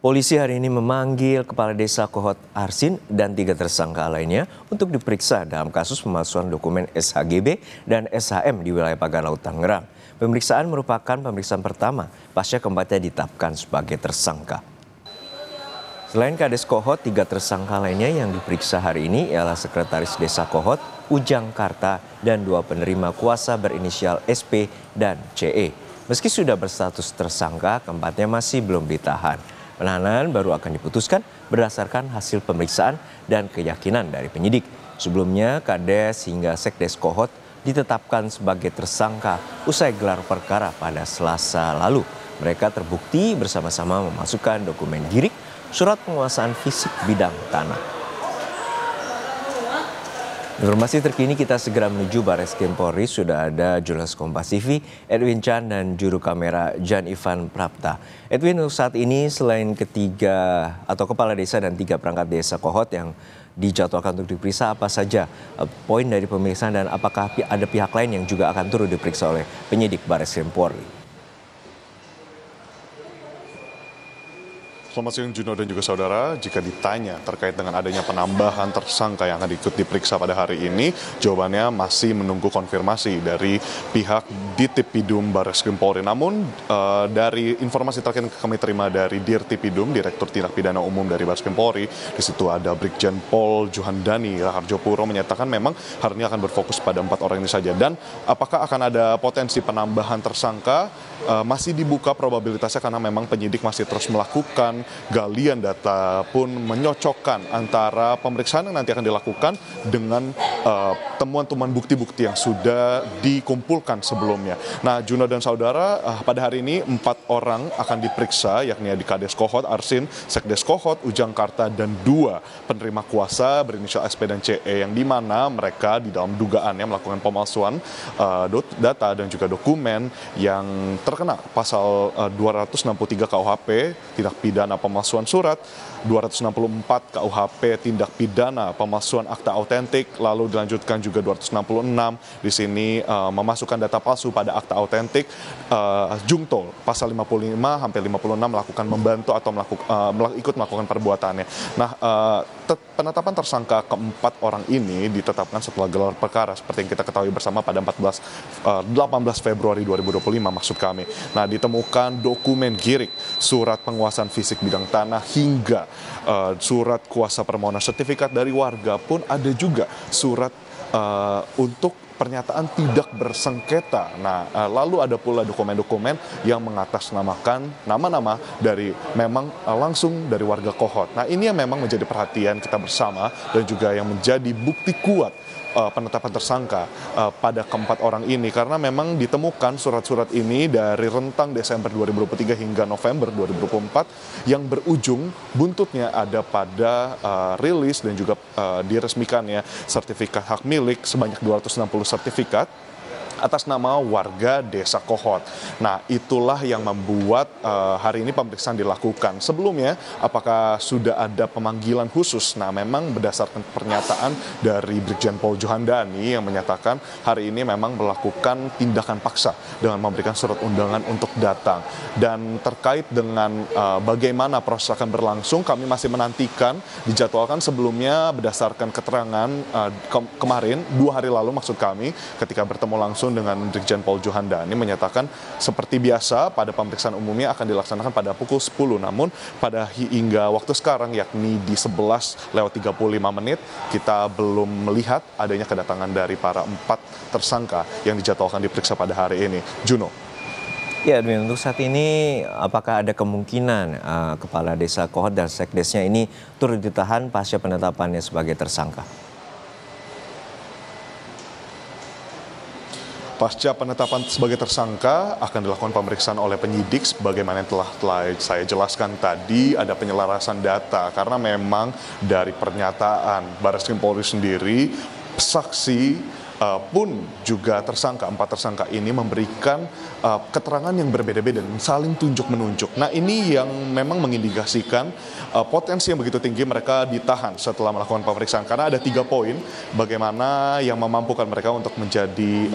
Polisi hari ini memanggil Kepala Desa Kohot Arsin dan 3 tersangka lainnya untuk diperiksa dalam kasus pemalsuan dokumen SHGB dan SHM di wilayah Pagar Laut Tangerang. Pemeriksaan merupakan pemeriksaan pertama pasca keempatnya ditetapkan sebagai tersangka. Selain Kades Kohot, 3 tersangka lainnya yang diperiksa hari ini ialah Sekretaris Desa Kohot, Ujang Karta, dan 2 penerima kuasa berinisial SP dan CE. Meski sudah berstatus tersangka, keempatnya masih belum ditahan. Penahanan baru akan diputuskan berdasarkan hasil pemeriksaan dan keyakinan dari penyidik. Sebelumnya, Kades hingga Sekdes Kohot ditetapkan sebagai tersangka usai gelar perkara pada Selasa lalu. Mereka terbukti bersama-sama memasukkan dokumen girik surat penguasaan fisik bidang tanah. Informasi terkini kita segera menuju Barreskrim Polri. Sudah ada jurnalis Kompas TV Edwin Chan dan juru kamera Jan Ivan Prapta. Edwin, untuk saat ini selain kepala desa dan 3 perangkat desa Kohot yang dijadwalkan untuk diperiksa, apa saja poin dari pemeriksaan dan apakah ada pihak lain yang juga akan turut diperiksa oleh penyidik Barreskrim Polri? Selamat siang Juno dan juga saudara. Jika ditanya terkait dengan adanya penambahan tersangka yang akan ikut diperiksa pada hari ini, jawabannya masih menunggu konfirmasi dari pihak Ditipidum Barreskrim Polri. Namun dari informasi terakhir yang kami terima dari Dirtipidum, Direktur Tindak Pidana Umum dari Barreskrim Polri, di situ ada Brigjen Pol Juhandani Raharjopuro menyatakan memang hari ini akan berfokus pada 4 orang ini saja. Dan apakah akan ada potensi penambahan tersangka? Masih dibuka probabilitasnya karena memang penyidik masih terus melakukan galian data pun menyocokkan antara pemeriksaan yang nanti akan dilakukan dengan temuan-temuan bukti-bukti yang sudah dikumpulkan sebelumnya. Nah, Juno dan saudara, pada hari ini 4 orang akan diperiksa, yakni di Kades Kohot Arsin, Sekdes Kohot, Ujang Karta, dan 2 penerima kuasa berinisial SP dan CE, yang dimana mereka di dalam dugaannya melakukan pemalsuan data dan juga dokumen yang terkena pasal 263 KUHP tindak pidana pemalsuan surat, 264 KUHP tindak pidana pemalsuan akta autentik, lalu dilanjutkan juga 266 di sini memasukkan data palsu pada akta autentik, jungto pasal 55 sampai 56 melakukan membantu atau ikut melakukan perbuatannya. Nah, penetapan tersangka keempat orang ini ditetapkan setelah gelar perkara seperti yang kita ketahui bersama pada 18 Februari 2025 maksud kami. Nah, ditemukan dokumen girik, surat penguasaan fisik bidang tanah, hingga surat kuasa permohonan sertifikat dari warga, pun ada juga surat untuk pernyataan tidak bersengketa. Nah, lalu ada pula dokumen-dokumen yang mengatasnamakan nama-nama dari memang langsung dari warga Kohot. Nah, ini yang memang menjadi perhatian kita bersama dan juga yang menjadi bukti kuat penetapan tersangka pada keempat orang ini, karena memang ditemukan surat-surat ini dari rentang Desember 2023 hingga November 2024 yang berujung buntutnya ada pada rilis dan juga diresmikannya sertifikat hak milik sebanyak 260 sertifikat atas nama warga Desa Kohot. Nah, itulah yang membuat hari ini pemeriksaan dilakukan. Sebelumnya, apakah sudah ada pemanggilan khusus? Nah, memang berdasarkan pernyataan dari Brigjen Pol Juhandani yang menyatakan hari ini memang melakukan tindakan paksa dengan memberikan surat undangan untuk datang. Dan terkait dengan bagaimana proses akan berlangsung, kami masih menantikan, dijadwalkan sebelumnya berdasarkan keterangan kemarin, 2 hari lalu maksud kami, ketika bertemu langsung dengan Brigjen Pol Juhandani menyatakan seperti biasa pada pemeriksaan umumnya akan dilaksanakan pada pukul 10. Namun pada hingga waktu sekarang, yakni di 11:35 kita belum melihat adanya kedatangan dari para 4 tersangka yang dijadwalkan diperiksa pada hari ini. Juno. Ya, untuk saat ini apakah ada kemungkinan Kepala Desa Kohot dan Sekdesnya ini turut ditahan pasca penetapannya sebagai tersangka? Pasca penetapan sebagai tersangka akan dilakukan pemeriksaan oleh penyidik sebagaimana yang telah saya jelaskan tadi, ada penyelarasan data karena memang dari pernyataan Barreskrim Polri sendiri, saksi pun juga tersangka, 4 tersangka ini memberikan keterangan yang berbeda-beda dan saling tunjuk-menunjuk. Nah, ini yang memang mengindikasikan potensi yang begitu tinggi mereka ditahan setelah melakukan pemeriksaan, karena ada 3 poin bagaimana yang memampukan mereka untuk menjadi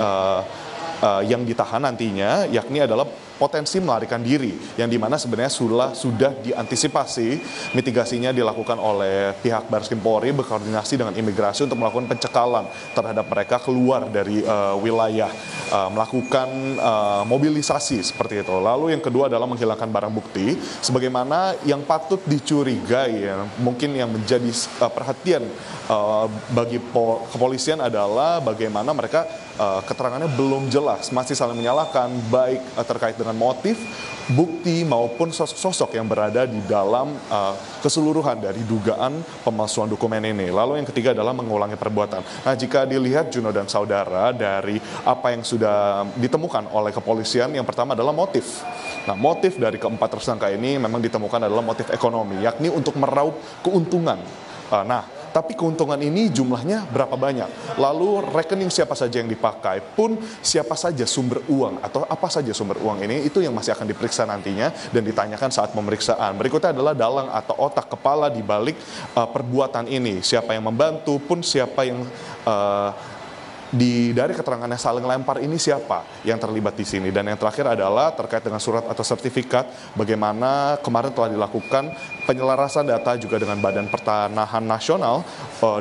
yang ditahan nantinya, yakni adalah potensi melarikan diri, yang dimana sebenarnya sudah diantisipasi. Mitigasinya dilakukan oleh pihak Baris Krim Polri berkoordinasi dengan imigrasi untuk melakukan pencekalan terhadap mereka keluar dari wilayah, melakukan mobilisasi seperti itu. Lalu yang kedua adalah menghilangkan barang bukti, sebagaimana yang patut dicurigai, ya, mungkin yang menjadi perhatian bagi kepolisian adalah bagaimana mereka keterangannya belum jelas, masih saling menyalahkan, baik terkait dengan motif, bukti maupun sosok-sosok yang berada di dalam keseluruhan dari dugaan pemalsuan dokumen ini. Lalu yang ketiga adalah mengulangi perbuatan. Nah, jika dilihat Juno dan saudara dari apa yang sudah ditemukan oleh kepolisian, yang pertama adalah motif. Nah, motif dari keempat tersangka ini memang ditemukan adalah motif ekonomi, yakni untuk meraup keuntungan. Tapi keuntungan ini jumlahnya berapa banyak? Lalu rekening siapa saja yang dipakai, pun siapa saja sumber uang atau apa saja sumber uang ini, itu yang masih akan diperiksa nantinya dan ditanyakan saat pemeriksaan. Berikutnya adalah dalang atau otak kepala di balik perbuatan ini. Siapa yang membantu, pun siapa yang dari keterangannya saling lempar ini siapa yang terlibat di sini. Dan yang terakhir adalah terkait dengan surat atau sertifikat, bagaimana kemarin telah dilakukan penyelarasan data juga dengan Badan Pertanahan Nasional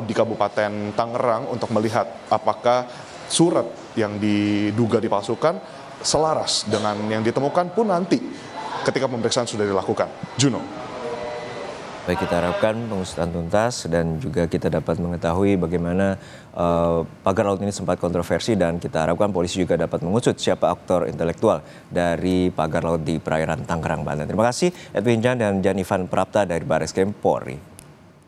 di Kabupaten Tangerang untuk melihat apakah surat yang diduga dipalsukan selaras dengan yang ditemukan pun nanti ketika pemeriksaan sudah dilakukan. Juno. Baik, kita harapkan pengusutan tuntas dan juga kita dapat mengetahui bagaimana pagar laut ini sempat kontroversi, dan kita harapkan polisi juga dapat mengusut siapa aktor intelektual dari pagar laut di perairan Tangerang, Banten. Terima kasih Edwin Jan dan Jan Ivan Prapta dari Baris Krim Polri.